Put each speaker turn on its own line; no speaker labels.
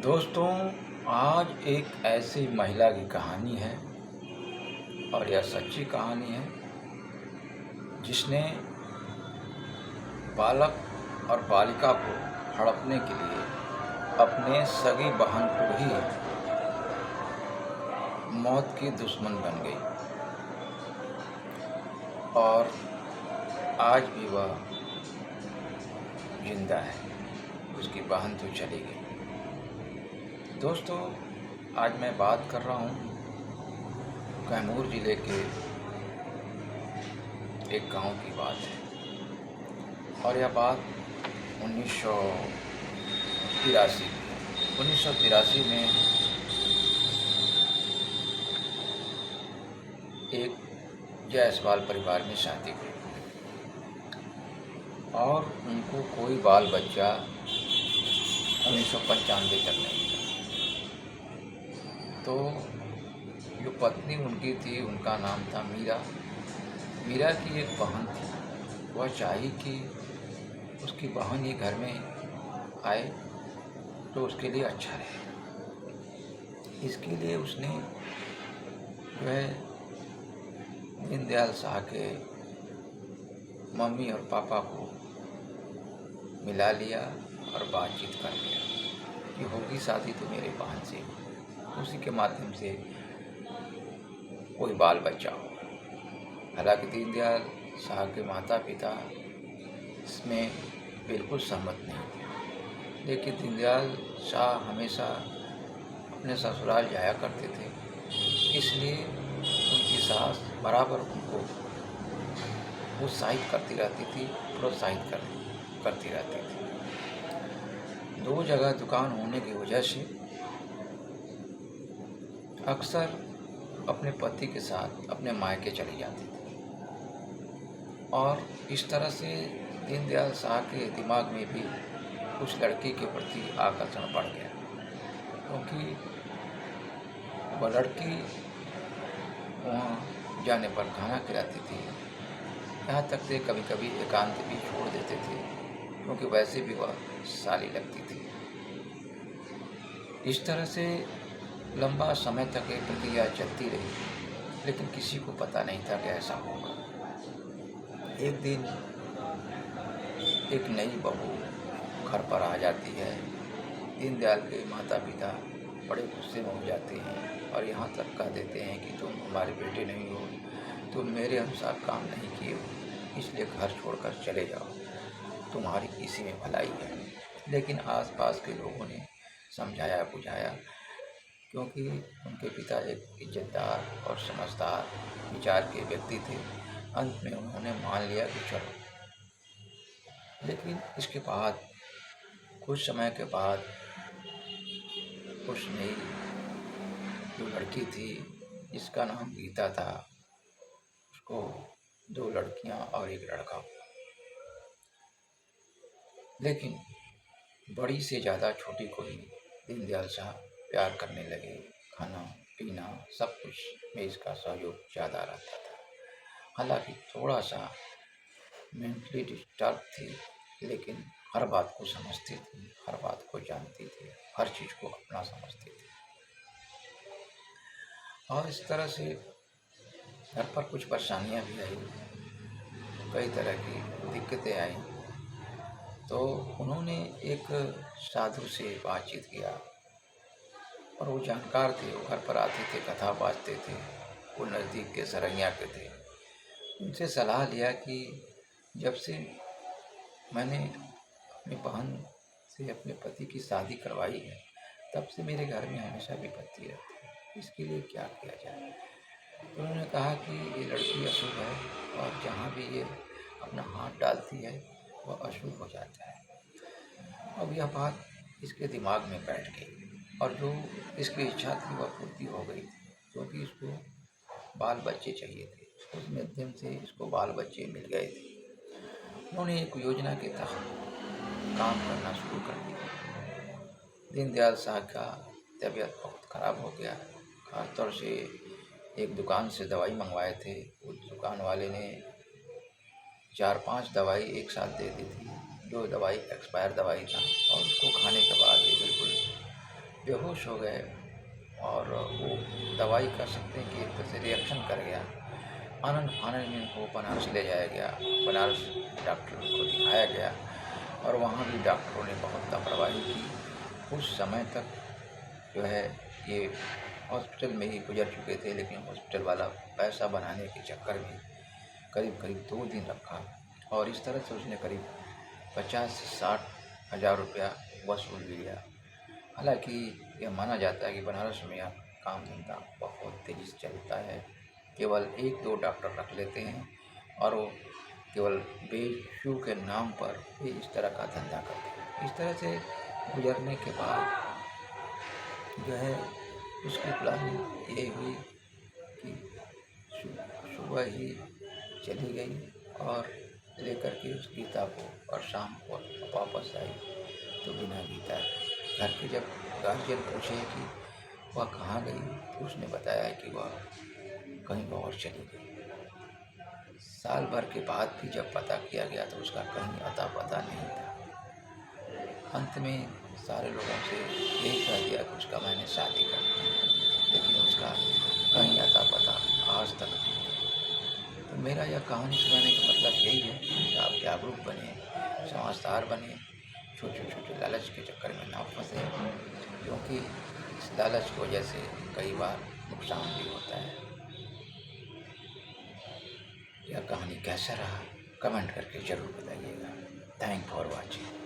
दोस्तों, आज एक ऐसी महिला की कहानी है और यह सच्ची कहानी है जिसने बालक और बालिका को हड़पने के लिए अपने सगी बहन को ही मौत की दुश्मन बन गई और आज भी वह जिंदा है। उसकी बहन तो चली गई। दोस्तों, आज मैं बात कर रहा हूँ कैमूर ज़िले के एक गांव की बात है और यह बात 1983 में एक जायसवाल परिवार में शादी हुई और उनको कोई बाल बच्चा 1995 तक नहीं था। तो जो पत्नी उनकी थी उनका नाम था मीरा। मीरा की एक बहन थी। वह चाही कि उसकी बहन ही घर में आए तो उसके लिए अच्छा रहे। इसके लिए उसने जो है दीनदयाल साह के मम्मी और पापा को मिला लिया और बातचीत कर लिया कि होगी शादी तो मेरे बहन से, उसी के माध्यम से कोई बाल बच्चा हो। हालांकि दीनदयाल साह के माता पिता इसमें बिल्कुल सहमत नहीं थे, लेकिन दीनदयाल साह हमेशा अपने ससुराल जाया करते थे, इसलिए उनकी सास बराबर उनको उत्साहित करती रहती थी, प्रोत्साहित करती रहती थी। दो जगह दुकान होने की वजह से अक्सर अपने पति के साथ अपने मायके चली जाती थी और इस तरह से दीनदयाल साह के दिमाग में भी उस लड़की के प्रति आकर्षण बढ़ गया, क्योंकि वह लड़की वहाँ जाने पर खाना खिलाती थी। यहाँ तक से कभी कभी एकांत भी छोड़ देते थे, क्योंकि वैसे भी वह साली लगती थी। इस तरह से लंबा समय तक ये प्रक्रिया चलती रही, लेकिन किसी को पता नहीं था कि ऐसा होगा। एक दिन एक नई बहू घर पर आ जाती है। दीनदयाल के माता पिता बड़े गुस्से में हो जाते हैं और यहाँ तक कह देते हैं कि तुम हमारे बेटे नहीं हो, तुम मेरे अनुसार काम नहीं किए हो, इसलिए घर छोड़कर चले जाओ, तुम्हारी इसी में भलाई है। लेकिन आसपास के लोगों ने समझाया बुझाया, क्योंकि उनके पिता एक इज्जतदार और समझदार विचार के व्यक्ति थे। अंत में उन्होंने मान लिया कि चलो। लेकिन इसके बाद कुछ समय के बाद उस नई जो लड़की थी, जिसका नाम गीता था, उसको 2 लड़कियां और 1 लड़का हुआ। लेकिन बड़ी से ज़्यादा छोटी को ही दीनदयाल साह प्यार करने लगे। खाना पीना सब कुछ में इसका सहयोग ज़्यादा रहता था। हालांकि थोड़ा सा मेंटली डिस्टर्ब थी, लेकिन हर बात को समझती थी, हर बात को जानती थी, हर चीज़ को अपना समझती थी। और इस तरह से घर पर कुछ परेशानियां भी आई, कई तरह की दिक्कतें आई। तो उन्होंने एक साधु से बातचीत किया और वो जानकार थे, वो घर पर आते थे, कथा बाँचते थे, वो नज़दीक के सरैया के थे। उनसे सलाह लिया कि जब से मैंने अपनी बहन से अपने पति की शादी करवाई है, तब से मेरे घर में हमेशा विपत्ति रहती है, इसके लिए क्या किया जाए। तो उन्होंने कहा कि ये लड़की अशुभ है और जहाँ भी ये अपना हाथ डालती है वह अशुभ हो जाता है। अब यह बात इसके दिमाग में बैठ गई और जो इसकी इच्छा थी वह पूर्ति हो गई थी, क्योंकि इसको बाल बच्चे चाहिए थे। उस माध्यम से इसको बाल बच्चे मिल गए थे। उन्होंने एक योजना के तहत काम करना शुरू कर दिया। दीनदयाल साह का तबीयत बहुत खराब हो गया। खासतौर से एक दुकान से दवाई मंगवाए थे, उस दुकान वाले ने 4-5 दवाई एक साथ दे दी थी। जो दवाई एक्सपायर दवाई था और उसको खाने के बाद ये बिल्कुल बेहोश हो गए और वो दवाई कह सकते हैं कि एक तरह से रिएक्शन कर गया। आनन फानन में वो बनारस ले जाया गया। बनारस डॉक्टर को दिखाया गया और वहाँ भी डॉक्टरों ने बहुत लापरवाही की। उस समय तक जो है ये हॉस्पिटल में ही गुजर चुके थे, लेकिन हॉस्पिटल वाला पैसा बनाने के चक्कर में करीब करीब 2 दिन रखा और इस तरह से उसने करीब 50 से 60 हज़ार रुपया वसूल लिया। हालांकि यह माना जाता है कि बनारस में यह काम धंधा बहुत तेज़ी से चलता है। केवल 1-2 डॉक्टर रख लेते हैं और वो केवल बेशू के नाम पर भी इस तरह का धंधा करते हैं। इस तरह से गुजरने के बाद जो है उसकी प्लानिंग ये हुई कि सुबह ही चली गई और लेकर के उस गीता को और शाम को वापस आई। तो बिना गीता घर के जब गार्जियन पूछे कि वह कहाँ गई तो उसने बताया कि वह कहीं और चली गई। साल भर के बाद भी जब पता किया गया तो उसका कहीं अता पता नहीं था। अंत में सारे लोगों से यही कह दिया कि उसका मैंने शादी कर ली, लेकिन उसका कहीं अता पता आज तक नहीं। तो मेरा यह कहानी सुनाने का मतलब यही है कि आप जागरूक बने, समझदार बने, छोटे छोटे लालच के चक्कर में ना फंसे, क्योंकि इस लालच की वजह से कई बार नुकसान भी होता है। यह कहानी कैसा रहा कमेंट करके ज़रूर बताइएगा। Thank for watching.